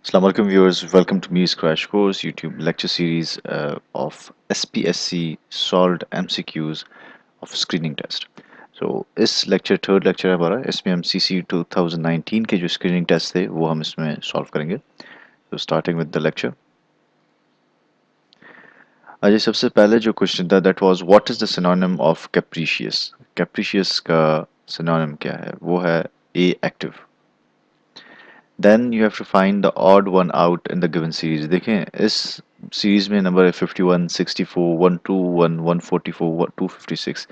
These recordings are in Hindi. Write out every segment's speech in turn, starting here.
Assalamu alaikum viewers, welcome to Me's Crash Course YouTube lecture series of SPSC solved MCQs of screening test. So इस lecture third lecture है हमारा इसमें हम CC 2019 के जो screening test थे वो हम इसमें solve करेंगे. So starting with the lecture. आज सबसे पहले जो question था that was what is the synonym of capricious? Capricious का synonym क्या है? वो है A active. Then you have to find the odd one out in the given series. देखें इस सीरीज में नंबर है 51, 64, 121, 144, 256.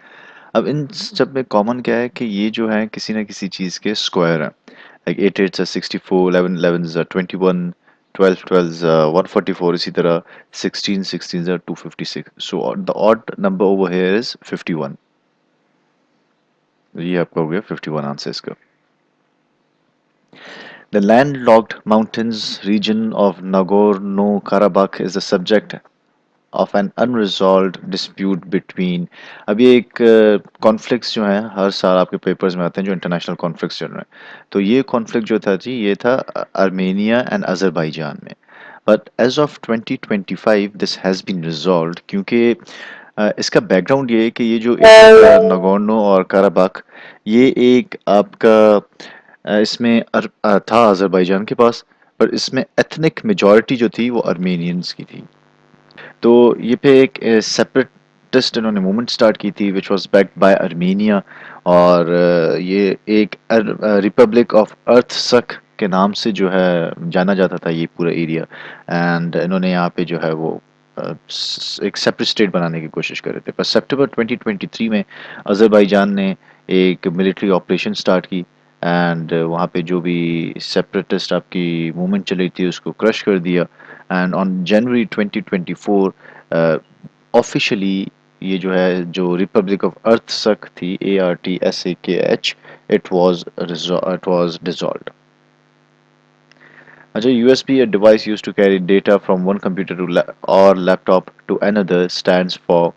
अब इन सब में कॉमन क्या है कि ये जो है किसी ना किसी चीज़ के स्क्वायर हैं. लाइक 8 8 are 64, 11 11 are 21, 12 12 144, इसी तरह 16 16 are 256. So the odd number over here is 51. ये आपका हो गया 51 आंसर इसका. The landlocked mountains region of Nagorno-Karabakh is the subject of an unresolved dispute between. अब ये एक कॉन्फ्लिक्ट्स जो हैं हर साल आपके पेपर्स में आते हैं जो इंटरनेशनल कॉन्फ्लिक्ट्स चल रहे हैं. तो ये कॉन्फ्लिक्ट जो था जी ये था आर्मेनिया एंड अजरबैजान में. But as of 2025 this has been resolved क्योंकि इसका बैकग्राउंड ये है कि ये जो एरिया था नगोर्नो और कराबाख ये एक आपका इसमें था अजरबैजान के पास, पर इसमें एथनिक मेजॉरिटी जो थी वो आर्मेनियंस की थी. तो ये पे एक सेपरेटिस्ट इन्होंने मूवमेंट स्टार्ट की थी which was backed by Armenia. और ये एक रिपब्लिक ऑफ अर्थ सक के नाम से जो है जाना जाता था ये पूरा एरिया. एंड इन्होंने यहाँ पे जो है वो एक सेपरेट स्टेट बनाने की कोशिश कर रहे थे. पर सितंबर 2023 में अजरबैजान ने एक मिलिट्री ऑपरेशन स्टार्ट की एंड वहाँ पे जो भी सेपरेटिस्ट आपकी मूवमेंट चली थी उसको क्रश कर दिया. एंड ऑन जनवरी 2024 ऑफिशियली ये जो है जो रिपब्लिक ऑफ अर्थ सक थी ARTSAKH it was dissolved. अच्छा USB a device used to carry data from one computer to or laptop to another stands for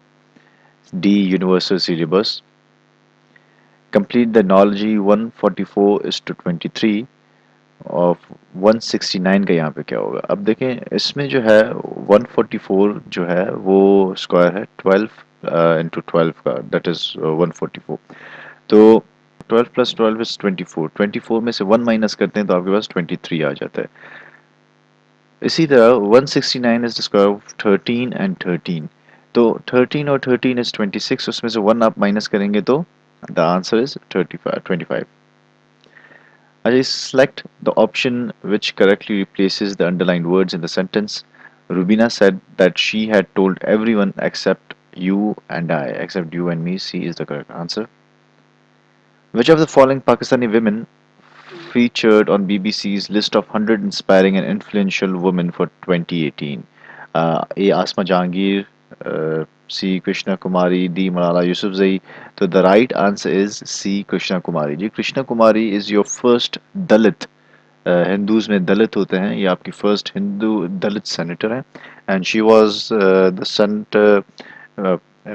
D universal serial bus. Complete the analogy 144:23 of 169 का यहाँ पे क्या होगा. अब देखें इसमें जो है 144 जो है वो स्क्वायर है 12 इंटू 12 का दैट इज 144. तो 12 प्लस 12 इज 24. 24 में से 1 माइनस करते हैं तो आपके पास 23 आ जाता है. इसी तरह 169 is the square of 13 and 13. तो 13 और 13 इज 26. उसमें से 1 आप माइनस करेंगे तो the answer is 25. I select the option which correctly replaces the underlined words in the sentence. Rubina said that she had told everyone except you and I. Except you and me. C is the correct answer. Which of the following Pakistani women featured on BBC's list of 100 inspiring and influential women for 2018? A. Asma Jahangir, C. Krishna Kumari, D. Malala Yousafzai. So the right answer is C. Krishna Kumari. जी Krishna Kumari is your first Dalit. Hindus में दलित होते हैं. ये आपकी फर्स्ट हिंदू दलित सेनेटर हैं and she was the senator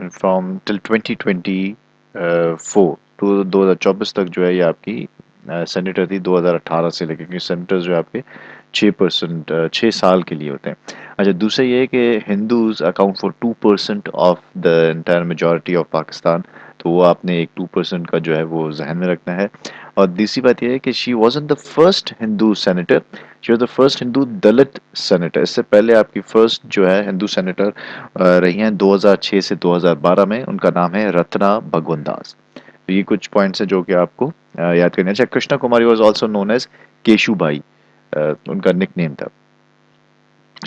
from till 2024 to 2024 तक जो है ये आपकी सेनेटर थी 2018 से लेकर. क्योंकि सेनेटर्स जो है आपके 6% 6 साल के लिए होते हैं. अच्छा दूसरा ये है कि Hindus account for 2% of the entire majority of Pakistan. तो वो आपने एक 2% का जो है वो जहन में रखना है. और दूसरी बात यह है कि she wasn't the first Hindu senator, she was the first Hindu Dalit senator. इससे पहले आपकी फर्स्ट जो है हिंदू सेनेटर रही हैं 2006 से 2012 में. उनका नाम है रत्ना भगवंदास. तो ये कुछ पॉइंट्स हैं जो कि आपको याद करने चाहिए. Krishna Kumari was also known as Keshubai, उनका निक नेम था.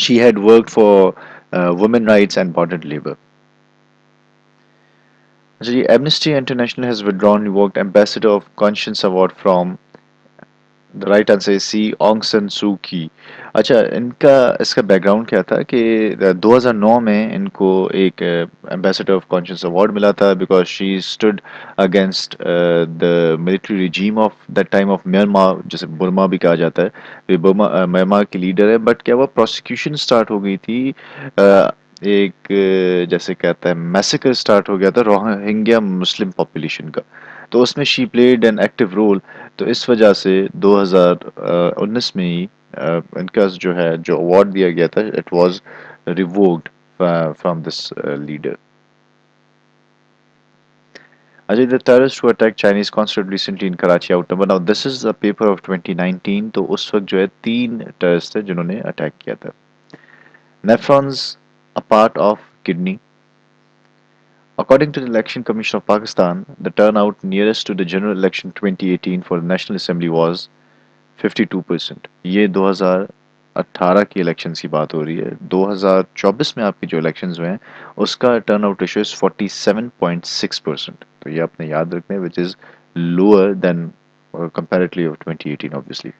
She had work for women rights and border labour. अच्छा जी Amnesty International has withdrawn revoked ambassador of conscience award from. The right answer is C Aung San Suu Kyi. अच्छा इनका इसका बैकग्राउंड क्या था कि 2009 में इनको एक एम्बेसडर ऑफ कॉन्शियंस अवार्ड मिला था because she stood against the military regime of that time of Myanmar, जैसे बुर्मा भी कहा जाता है. वे बुर्मा म्यांमार की लीडर है. बट क्या हुआ प्रोसिक्यूशन स्टार्ट हो गई थी. जैसे कहता है मैसेकर स्टार्ट हो गया था रोहिंग्या मुस्लिम पॉपुलेशन का. तो उसमें she played an active role. तो इस वजह से 2019 में ही इनका जो है जो अवार्ड दिया गया था, it was revoked from this leader. Ajay, the terrorists who attacked Chinese consulate recently in Karachi outnumbered. Now, this is a paper of 2019. तो उस वक्त जो है तीन terrorists थे जिन्होंने अटैक किया था। Nephrons, a part of kidney. According to the Election Commission of Pakistan, the turnout nearest to the general election 2018 for the National Assembly was 52%। ये 2018 की इलेक्शंस की बात हो रही है। 2024 में आपके जो इलेक्शंस हुए हैं उसका टर्नआउट रेशियो इज 47.6%। तो ये आपने याद रखना है, which is lower than comparatively of 2018 obviously.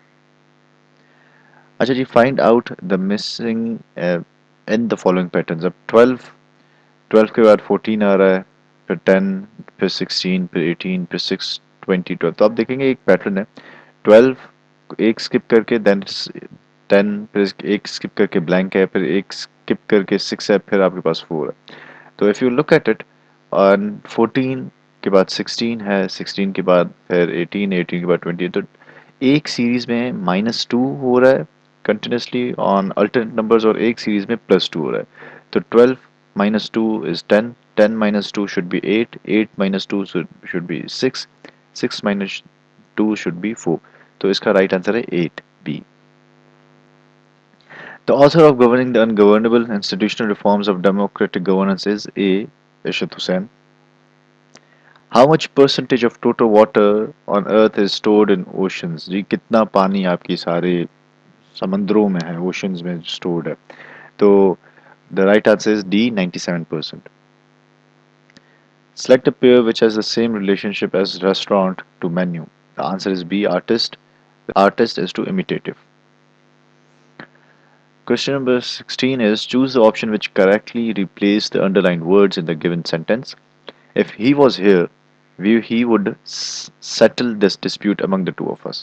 अच्छा जी, find out the missing in the following patterns. अब 12 के बाद 14 आ रहा है, फिर 10, फिर 16, फिर 18, फिर 6, 20, 12। तो आप देखेंगे एक पैटर्न है। 12 एक स्किप करके, देन 10, फिर एक स्किप करके ब्लैंक है, फिर एक स्किप करके 6 है, फिर आपके पास 4 है। तो if you look at it, on 14 के बाद 16 है, 16 के बाद फिर 18, 18 के बाद 20। तो एक सीरीज में -2 हो रहा है कंटिन्यूसली ऑन अल्टरनेट नंबर्स, और एक सीरीज में +2 हो रहा है। तो 12 -2 is 10, 10 -2 should be 8, 8 -2 should be 6, 6 -2 should be 4। तो इसका राइट आंसर है 8B। The author of Governing the Ungovernable Institutional Reforms of Democratic Governance is A. Ishad Hussain. How much percentage of total water on earth is stored in oceans? जी कितना पानी आपकी सारे समंदरों में है, ओशंस में stored है? तो the right answer is D, 97%. Select a pair which has the same relationship as restaurant to menu. The answer is B, artist. Artist is to imitative. Question number 16 is choose the option which correctly replaces the underlined words in the given sentence. If he was here, he would settle this dispute among the two of us.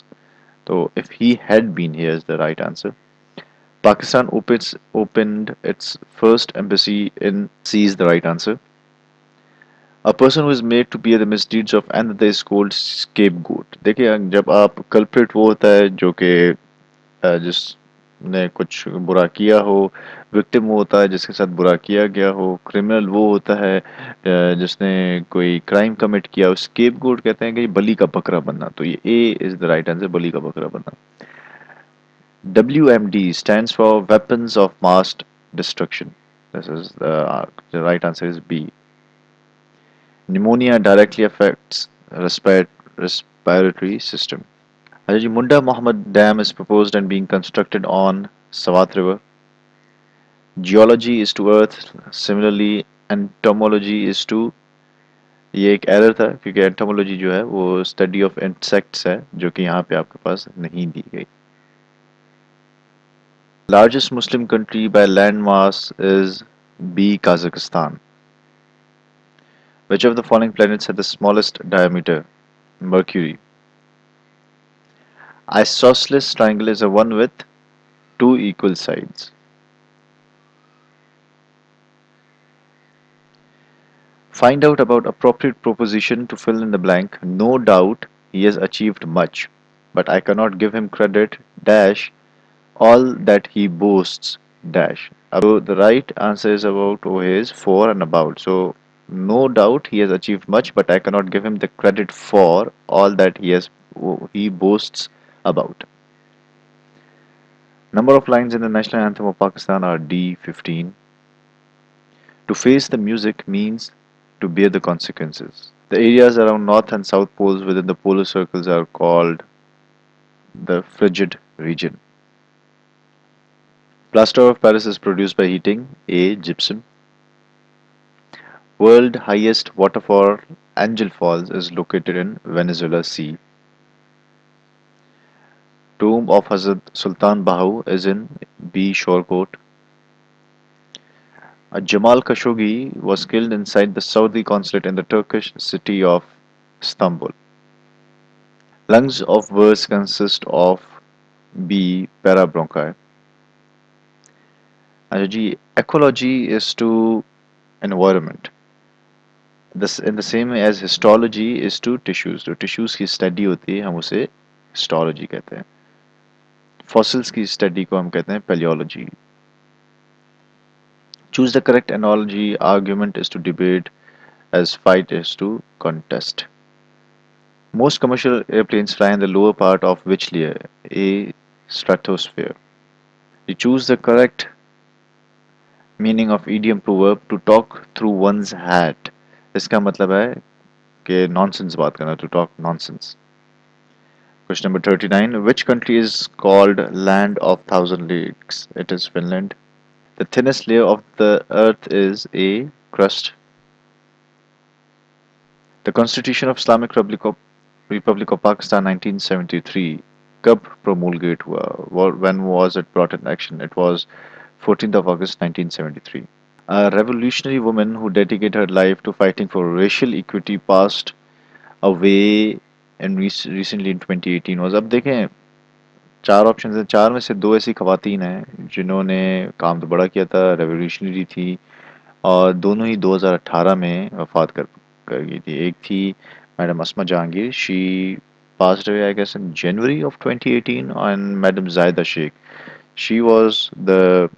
So, if he had been here is the right answer. Pakistan opened its first embassy in C is the right answer. A person who is made to bear the misdeeds of another is called scapegoat। देखिए, जब आप culprit वो होता है जो कि जिसने कुछ बुरा किया हो, विक्टिम वो होता है जिसके साथ बुरा किया गया हो, क्रिमिनल वो होता है जिसने कोई क्राइम कमिट किया। स्केपगोट कहते हैं कि बलि का बकरा बनना। तो ये ए इज द राइट आंसर, बलि का बकरा बनना। WMD stands for Weapons of Mass Destruction. This is the right answer is B. Pneumonia directly affects respiratory system. Haji Munda Muhammad Dam is proposed and being constructed on Swat River. Geology is to earth, similarly entomology is to, ये एक एरर था क्योंकि एंटोमोलॉजी जो है वो स्टडी ऑफ इंसेक्ट्स है, जो कि यहाँ पे आपके पास नहीं दी गई। Largest Muslim country by land mass is B. Kazakhstan. Which of the following planets has the smallest diameter? Mercury. Isosceles triangle is a one with two equal sides. Find out about appropriate proposition to fill in the blank. No doubt he has achieved much, but I cannot give him credit dash all that he boasts dash. So the right answer is about or is for and about. So no doubt he has achieved much, but I cannot give him the credit for all that he boasts about. Number of lines in the national anthem of Pakistan are D15. To face the music means to bear the consequences. The areas around north and south poles within the polar circles are called the frigid region. Plaster of Paris is produced by heating A. Gypsum. World highest waterfall Angel Falls is located in Venezuela Sea. Tomb of Hazrat Sultan Bahu is in B. Shorecourt. Jamal Khashoggi was killed inside the Saudi consulate in the Turkish city of Istanbul. Lungs of birds consist of B. Parabronchi. G. Ecology is to environment. This in the same way as histology is to tissues. तो tissues की study होती है हम उसे histology कहते हैं. Fossils की study को हम कहते हैं paleology. Choose the correct analogy. Argument is to debate as fight is to contest. Most commercial airplanes fly in the lower part of which layer? A. Stratosphere. You choose the correct meaning of idiom proverb to talk through one's hat. इसका मतलब है कि nonsense बात करना, to talk nonsense. Question number 39. Which country is called Land of Thousand Lakes? It is Finland. The thinnest layer of the earth is a crust. The Constitution of Islamic Republic of Pakistan 1973 कब promulgate हुआ? When was it brought in action? It was 14th of August 1973. A revolutionary woman who dedicated her life to fighting for racial equity passed away and recently in 2018 was. अब देखें चार ऑप्शन हैं, चार में से दो ऐसी खवातीन हैं जिन्होंने काम तो बड़ा किया था, रेवोल्यूशनरी थी और दोनों ही 2018 में वफात कर गई थी. एक थी madam Asma Jahangir, she passed away I guess in January of 2018, and Madam Zaida Sheikh, she was the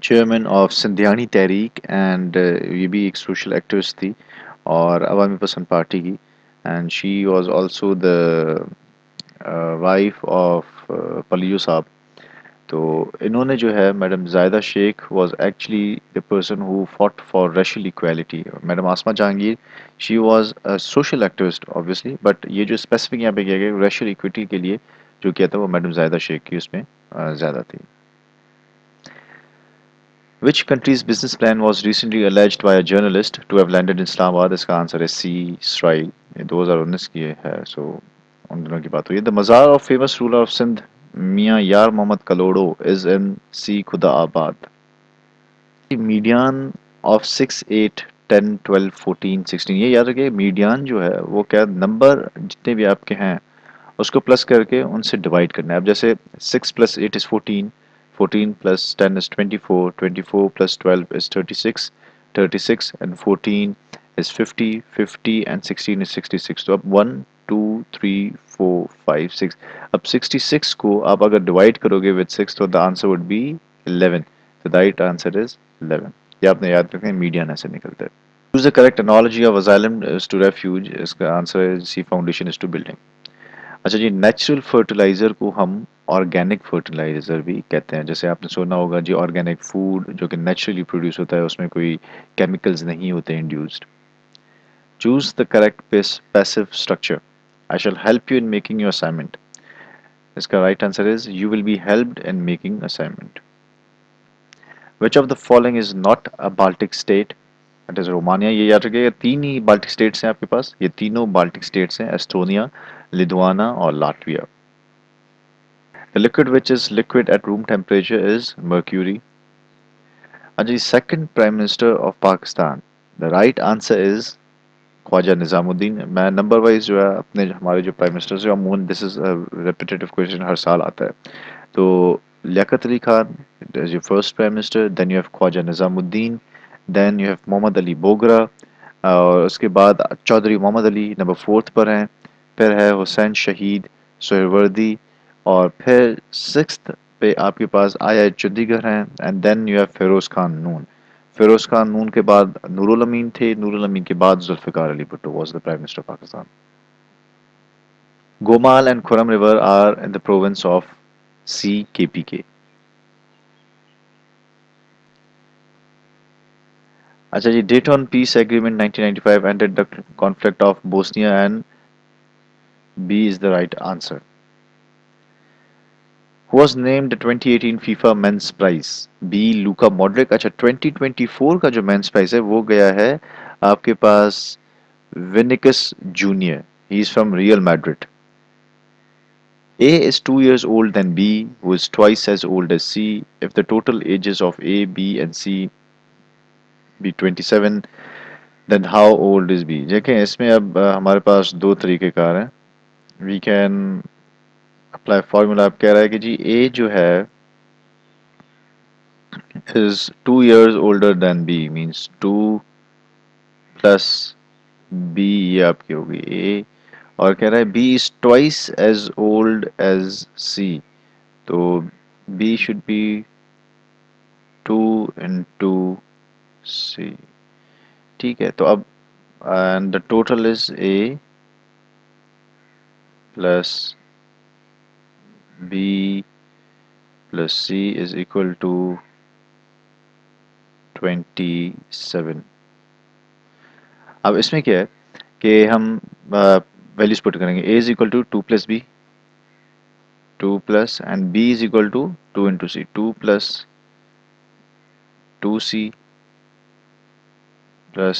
chairman of Sindhiani Tehreek and ये भी एक सोशल एक्टिविस्ट थी और अवामी पसंद पार्टी की. And she was also the wife of Paliyo Sahab. तो इन्होंने जो है madam Zaida Sheikh was actually the person who fought for racial equality. Madam Asma Jahangir, she was a social activist obviously, but ये जो स्पेसिफिक यहाँ पे किया गया रेशियल इक्विटी के लिए जो किया था वो मैडम जायदा शेख की उसमें ज़्यादा थी. Which country's business plan was recently alleged by a journalist to have landed in Islamabad? इसका आंसर है सी, इसराइल. ये 2019 की है, सो उन दोनों की बात हुई है. The मज़ार of famous ruler of Sindh Mian Yar Mohammad Kalhoro is in C Khudabad. Median of 6, 8, 10, 12, 14, 16, ये याद रखिए मीडियन जो है वो क्या नंबर जितने भी आपके हैं उसको प्लस करके उनसे डिवाइड करना है. अब जैसे 6 plus 8 is 14, 14 plus 10 is 24, 24 plus 12 is 36, 36 and 14 is 50, 50 and 16 is 66. तो अब 1, 2, 3, 4, 5, 6. अब 66 को आप अगर डिवाइड करोगे विद 6 तो द आंसर वुड बी 11. तो द राइट आंसर इज 11. ये आपने याद रखना है, मीडियन ऐसे निकलता है. Choose the correct analogy of asylum is to refuge. इसका आंसर है C foundation is to building. अच्छा जी, नेचुरल फर्टिलाइज़र को हम ऑर्गेनिक फर्टिलाइज़र भी कहते हैं. जैसे आपने सुना होगा जी ऑर्गेनिक फूड जो कि नेचुरली प्रोड्यूस होता है उसमें कोई केमिकल्स नहीं होते induced. Choose the correct passive structure. I shall help you in making your assignment. इसका right answer is you will be helped in making assignment. Which of the following is not a Baltic state? It is Romania. ये याद रखिएगा, तीन ही बाल्टिक स्टेट्स हैं आपके पास. ये तीनों बाल्टिक स्टेट्स हैं, एस्टोनिया, लिथुआना और Latvia. The liquid which is liquid at room temperature is mercury. Aji, second Prime Minister of Pakistan. The right answer is Khwaja Nizamuddin. मैं नंबर वाइज जो है अपने हमारे जो प्राइम मिनिस्टर्स हैं अमूमन दिस इज रिपीटेटिव क्वेश्चन हर साल आता है. तो Liaquat Ali Khan is your first prime minister, then you have Khwaja Nizamuddin, then you have Mohammad Ali Bogra और उसके बाद चौधरी मोहम्मद अली नंबर फोर्थ पर हैं. फिर है हुसैन शहीद सोहरवर्दी और फिर सिक्स्थ पे आपके पास आया चंडीगढ़ हैं and then you have Firoz Khan Noon. Firoz Khan Noon के बाद नूरुल अमीन थे, नूरुल अमीन के बाद Zulfikar Ali Bhutto was the prime minister of Pakistan. Gomal and Kurram river are in the province of C KPK. अच्छा जी, Dayton peace agreement 1995 ended the conflict of Bosnia and B is the right answer. Who was named the 2018 FIFA Men's Prize? B. Luka Modric. अच्छा 2024 का जो Men's Prize है वो गया है आपके पास Vinicius Junior. He is from Real Madrid. A is 2 years old than B, who is twice as old as C. If the total ages of A, B, and C be 27, then how old is B? देखें इसमें अब हमारे पास दो तरीक़ेकार हैं. We can apply formula. अब कह रहा है कि जी A जो है is 2 years older than B, means 2 plus B, ये आपकी होगी ए, और कह रहा है B is twice as old as C, तो B should be 2 into C. ठीक है, तो अब and the total is A plus B plus C is equal to 27। अब इसमें क्या है कि हम वैल्यूज पुट करेंगे। A is equal to 2 + B, 2 plus and B is equal to 2 into C, 2 + 2c plus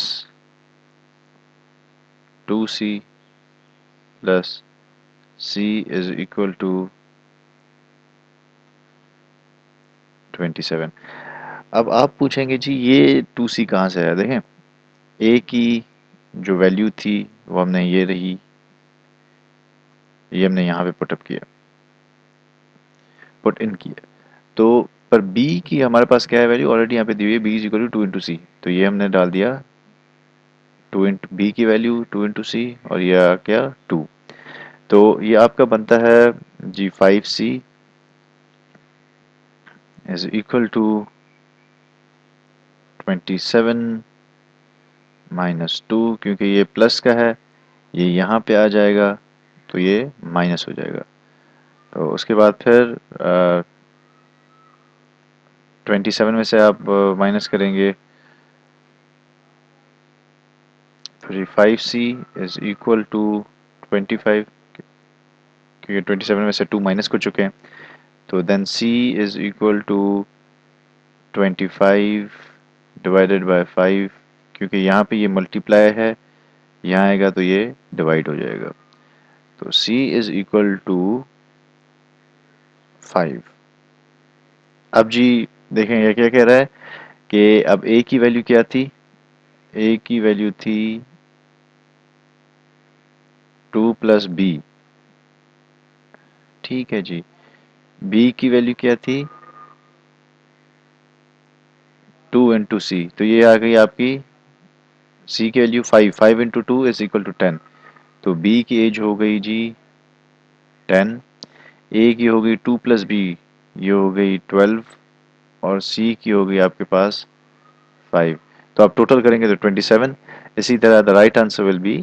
2c plus c is equal to 27। अब आप पूछेंगे जी ये 2c कहाँ से आया? देखें, a की जो वैल्यू थी वो हमने ये रही, ये हमने यहाँ पे पुटअप किया, पुट इन किया। तो पर b की हमारे पास क्या है वैल्यू? ऑलरेडी यहाँ पे दी हुई है, b is equal to 2 into c, तो ये हमने डाल दिया 2 into b की वैल्यू 2 into c, और ये आ क्या 2। तो ये आपका बनता है जी 5c इज इक्वल टू 27 -2, क्योंकि ये प्लस का है, ये यहाँ पे आ जाएगा तो ये माइनस हो जाएगा। तो उसके बाद फिर 27 में से आप माइनस करेंगे, फिर 5c इज इक्वल टू 25, क्योंकि 27 में से 2 माइनस कर चुके हैं, तो then c is equal to 25 divided by 5, क्योंकि यहाँ पे ये मल्टीप्लाई है, यहाँ आएगा तो ये डिवाइड हो जाएगा, तो c इज इक्वल टू 5। अब जी देखें ये क्या कह रहा है कि अब a की वैल्यू क्या थी? a की वैल्यू थी 2 + b, ठीक है जी। b की वैल्यू क्या थी? 2 into c, तो ये आ गई आपकी c की value 5, 5 into 2 is equal to 10, तो b की एज हो गई जी 10, a की हो गई 2 + b, ये हो गई 12, और c की हो गई आपके पास 5, तो आप टोटल करेंगे तो 27। इसी तरह the right answer will be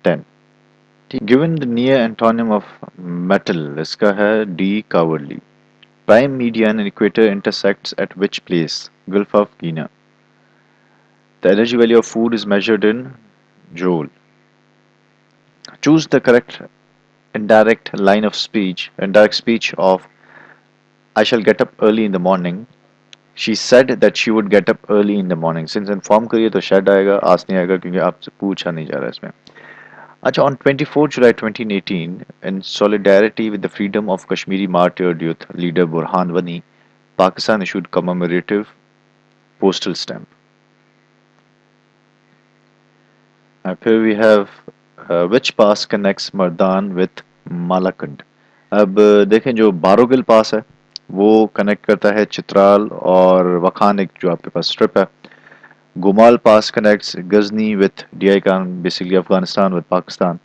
10। Given the near antonym of metal, इसका है D cowardly. Prime median and equator intersects at which place? Gulf of Guinea. The energy value of food is measured in joule. Choose the correct indirect speech of I shall get up early in the morning. She said that she would get up early in the morning. Since inform करिए तो शायद आएगा, आस नहीं आएगा क्योंकि आपसे पूछा नहीं जा रहा है इसमें। अच्छा, on 24 July 2018, in solidarity with the freedom of Kashmiri martyred youth leader Burhan Wani, Pakistan issued commemorative postal stamp. फिर we have which pass connects Mardan with Malakand. अब देखें जो बारोगिल पास है वो कनेक्ट करता है चित्राल और वखान, एक जो आपके पास स्ट्रिप है। Gomal pass connects Ghazni with DI Khan, basically Afghanistan with Pakistan.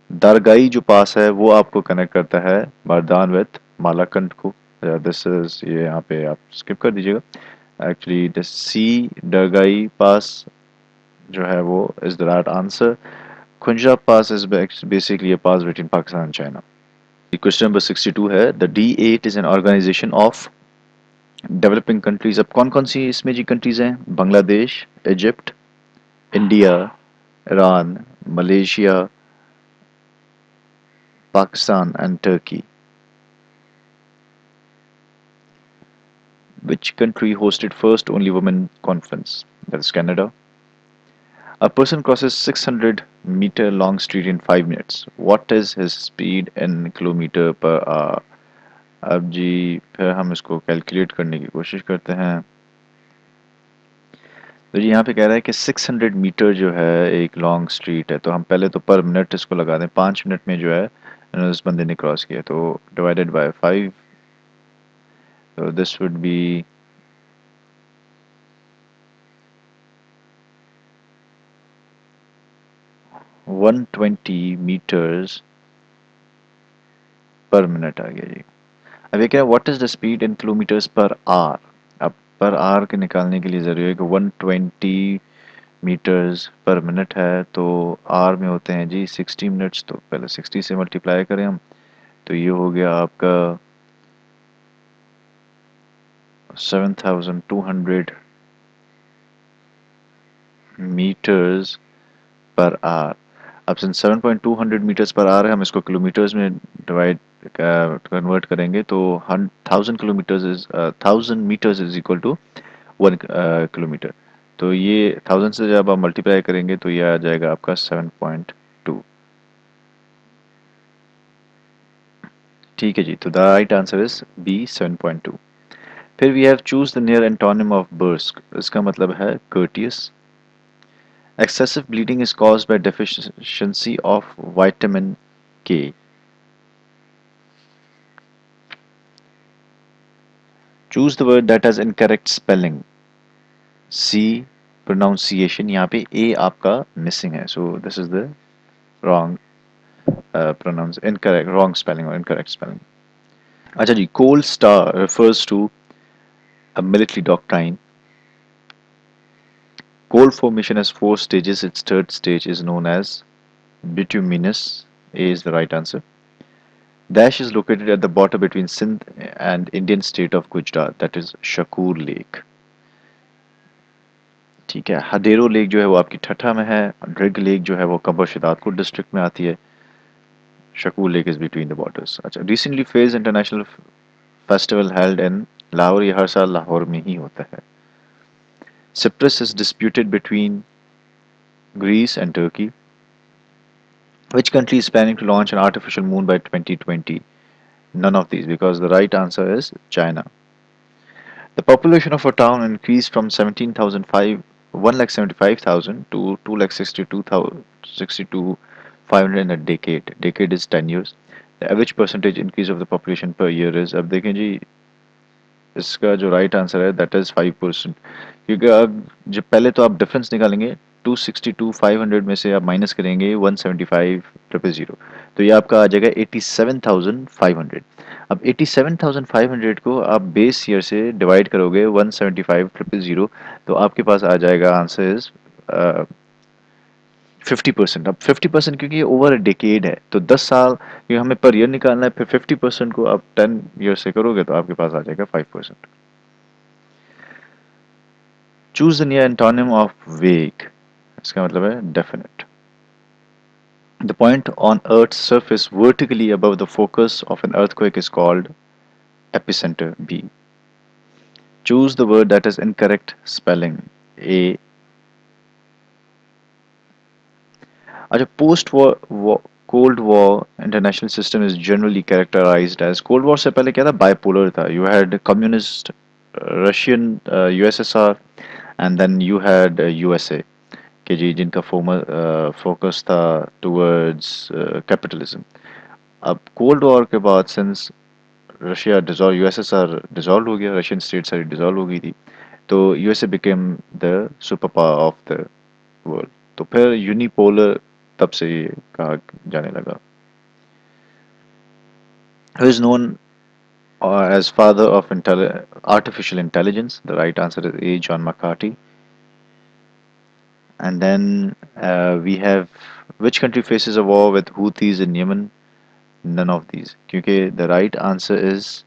Dargai जो पास है वो आपको कनेक्ट करता है मर्दान विथ मालाकंड को। दिस इज, ये यहाँ पे आप स्किप कर दीजिएगा। एक्चुअली दिस सी दरगाई पास जो है वो is the right answer. Kunjab Pass is basically a pass between Pakistan and China. Question number 62 है The D8 is an organization of developing countries. अब कौन कौन सी इसमें जी कंट्रीज हैं? Bangladesh, Egypt, India, Iran, Malaysia, Pakistan and Turkey. Which country hosted first only women conference? That is Canada. A person crosses 600-meter long street in 5 minutes. What is his speed in kilometer per hour? अब जी फिर हम इसको कैलकुलेट करने की कोशिश करते हैं। तो जी यहाँ पे कह रहा है कि 600 मीटर जो है एक लॉन्ग स्ट्रीट है, तो हम पहले तो पर मिनट इसको लगा दें। 5 मिनट में जो है उस बंदे ने क्रॉस किया, तो डिवाइडेड बाय 5, तो this would be 120 meters per minute आ गया जी। अब ये क्या है, what is the speed in kilometres per hour. अब पर आवर के निकालने के लिए जरूरी है कि 120 मीटर्स पर मिनट है, तो आवर में होते हैं जी 60 मिनट्स, तो पहले 60 से मल्टीप्लाई करें हम, तो ये हो गया आपका 7200 मीटर्स पर आवर। अब सिंस 7200 मीटर्स पर आवर है, हम इसको किलोमीटर्स में डिवाइड कन्वर्ट करेंगे, तो 1000 kilometres is 1000 metres is equal to 1 kilometre. तो ये 1000 से जब आप मल्टीप्लाई करेंगे तो ये आ जाएगा आपका 7.2। ठीक है जी, तो the right answer is B 7.2। फिर we have choose the near antonym of brusque, इसका मतलब है courteous। Excessive bleeding is caused by deficiency of vitamin K. Choose the word that has incorrect spelling. C. Pronunciation, यहाँ पे A आपका missing है, so this is the wrong pronounce incorrect wrong spelling or incorrect spelling. अच्छा जी, cold star refers to a military doctrine. Cold formation has four stages. Its third stage is known as bituminous. A is the right answer. Dash is located at the border between Sindh and Indian state of Gujarat, that is Shakur Lake. ठीक है, हदेरो लेक जो है वो आपकी ठट्ठा में है, ड्रिग लेक जो है वो कबर शिदातपुर डिस्ट्रिक्ट में आती है, Shakur lake is between the borders. अच्छा, recently Faiz international festival held in Lahore, ये हर साल लाहौर में ही होता है। Cyprus is disputed between Greece and Turkey. Which country is planning to launch an artificial moon by 2020? None of these, because the right answer is China. The population of a town increased from 1,75,000 to 2,62,500 in a decade. Decade is 10 years. The average percentage increase of the population per year is, अब देखें जी, इसका जो राइट आंसर है दैट इज 5%। क्योंकि अब जब पहले तो आप डिफरेंस निकालेंगे, 262,500 में से आप माइनस करेंगे 175,000, तो ये आपका आ जाएगा 87,500। अब 87,500 को आप बेस ईयर से डिवाइड करोगे 175,000, तो आपके पास आ जाएगा आंसर इज 50%। अब 50% क्योंकि ये ओवर अ डेकेड है, तो 10 साल ये हमें पर ईयर निकालना है, फिर 50% को आप 10 ईयर से करोगे तो आपके पास आ जाएगा 5%। Choose the near antonym of वेग, इसका मतलब है definite. The point on Earth's surface vertically above the focus of an earthquake is called epicenter, B. Choose the word that is incorrect spelling, A. अच्छा, post war cold war international system is generally characterised as, cold war से पहले क्या था, बाइपोलर था। You had communist Russian USSR and then you had USA के जी, जिनका फोकस था टुवर्ड्स कैपिटलिज्म। अब कोल्ड वॉर के बाद since Russia dissolve, USSR dissolve हो गया, रशियन स्टेट सारी डिसॉल्व हो गई थी, तो USA became the super power of the world. तो फिर यूनिपोलर तब से ये कहा जाने लगा। Who is known as father of artificial intelligence? The right answer is A. John McCarthy. And then we have, which country faces a war with Houthis in Yemen? None of these. क्योंकि the right answer is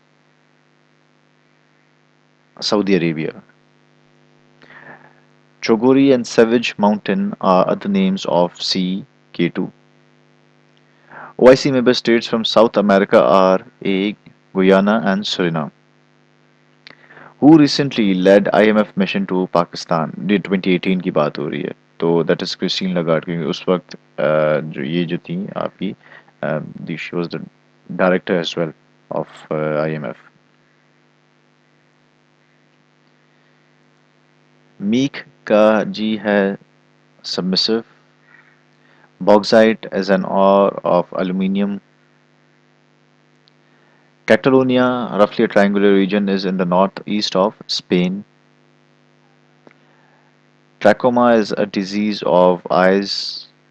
Saudi Arabia. Chogori and Savage Mountain are other names of Sea K2. OIC member states from South America are A. Guyana and Suriname. Who recently led IMF mission to Pakistan? ये 2018 की बात हो रही है, तो दैट इज क्रिस्टीन लगार्ड, क्योंकि उस वक्त जो ये जो थी आपकी, she was the director as well of IMF। Meek का जी है submissive. Bauxite as an ore of aluminium. Catalonia, roughly a triangular region, is in the northeast of Spain. Trachoma is a disease of eyes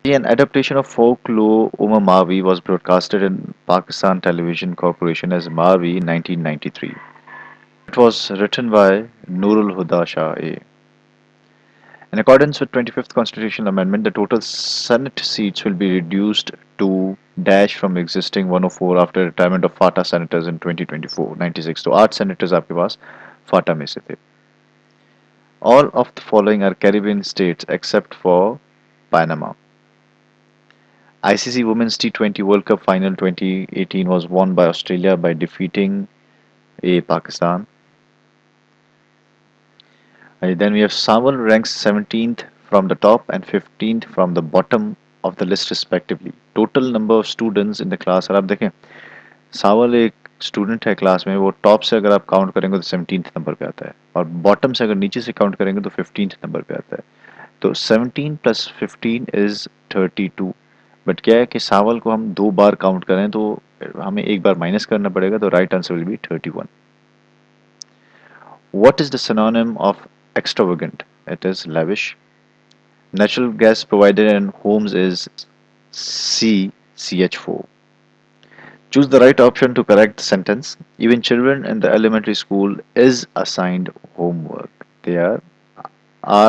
An adaptation of folklore Umar Mavi was broadcasted in Pakistan Television Corporation as Mavi in 1993. It was written by Nurul Huda Shah A. In accordance with 25th Constitutional Amendment, the total Senate seats will be reduced to dash from existing 104 after retirement of FATA senators in 2024 96. तो 8 senators आपके पास FATA में से थे. All of the following are Caribbean states except for Panama. ICC Women's T20 World Cup Final 2018 was won by Australia by defeating A. Pakistan. Then we have Samal ranks 17th from the top and 15th from the bottom of the list respectively. Total number of students in the class, और आप देखें सावल एक स्टूडेंट है क्लास में, वो टॉप से अगर आप काउंट करेंगे तो 17th नंबर पे आता है और बॉटम से अगर नीचे से काउंट करेंगे तो 15th नंबर पे आता है. तो 17 प्लस 15 इज 32. बट क्या है कि सावल को हम 2 बार काउंट करें तो हमें 1 बार माइनस करना पड़ेगा, तो right answer will be 31. What is the synonym of extravagant? It is lavish. Natural gas provided in homes is CH4. Choose the right option to correct the sentence. Even children in the elementary school is assigned homework. They are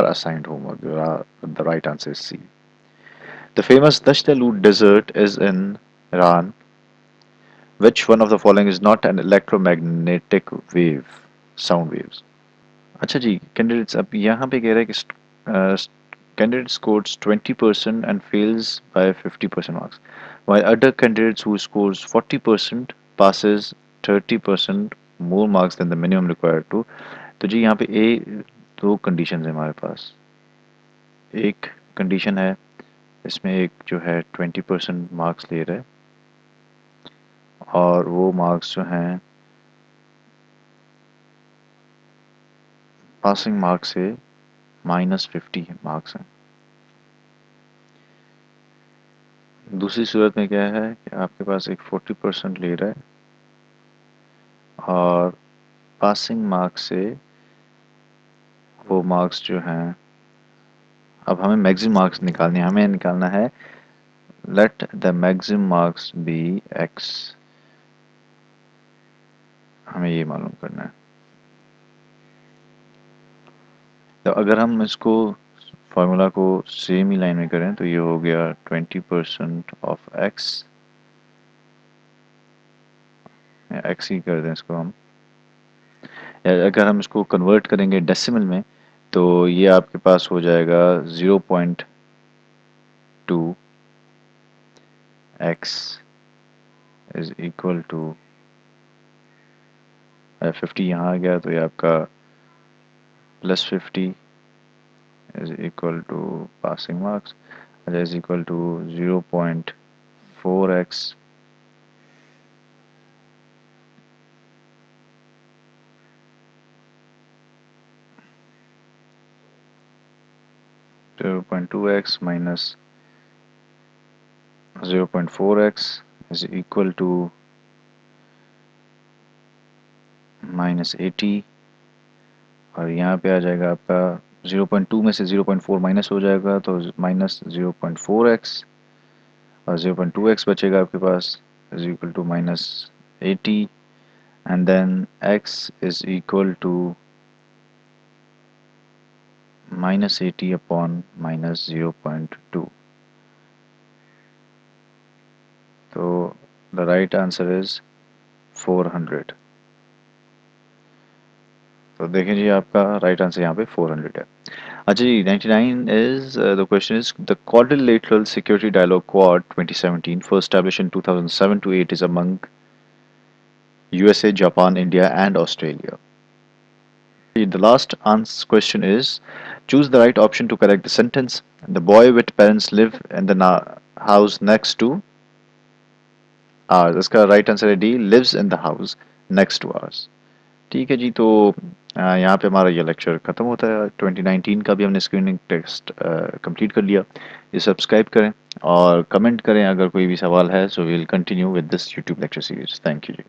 assigned homework. The right answer is C. The famous Dashtalut desert is in Iran. Which one of the following is not an electromagnetic wave? Sound waves. अच्छा जी, कैंडिडेट्स अब यहाँ पे कह रहा है कि candidate scores 20% and fails by 50% marks, while other candidates who scores 40% passes 30% more marks than the minimum required to. तो जी यहाँ पे ए 2 कंडीशन है हमारे पास. एक कंडीशन है इसमें एक जो है 20% मार्क्स ले रहा है और वो मार्क्स जो हैं पासिंग मार्क्स से -50 मार्क्स हैं. दूसरी सूरत में क्या है कि आपके पास एक 40% ले रहा है और पासिंग मार्क्स से वो मार्क्स जो हैं, अब हमें मैक्सिमम मार्क्स निकालने हैं. हमें निकालना है let the maximum marks be X. हमें ये मालूम करना है. तो अगर हम इसको फार्मूला को सेम ही लाइन में करें तो ये हो गया 20% ऑफ एक्स, एक्स ही कर दें इसको हम. अगर हम इसको कन्वर्ट करेंगे डेसिमल में तो ये आपके पास हो जाएगा 0.2 x इज इक्वल टू 50. यहाँ आ गया तो ये आपका +50 is equal to passing marks is equal to 0.4x 0.2x minus 0.4x is equal to -80. और यहाँ पे आ जाएगा आपका 0.2 में से 0.4 माइनस हो जाएगा तो -0.4x और 0.2x बचेगा आपके पास is equal to -80 and then x is equal to -80 upon -0.2. तो the right answer is 400. तो देखें जी आपका राइट आंसर यहाँ पे 400 है. अच्छा जी 99 is the question is the quadrilateral security dialogue Quad 2017 first established in 2007 to 8 is among USA, Japan, India and Australia. The last answer question is choose the right option to correct the sentence. The boy with parents live in the house next to ours. इसका राइट आंसर है D lives in the house next to ours. ठीक है जी. तो यहाँ पे हमारा ये लेक्चर ख़त्म होता है. 2019 का भी हमने स्क्रीनिंग टेस्ट कंप्लीट कर लिया. ये सब्सक्राइब करें और कमेंट करें अगर कोई भी सवाल है. So we will continue with this YouTube lecture series. Thank you ji.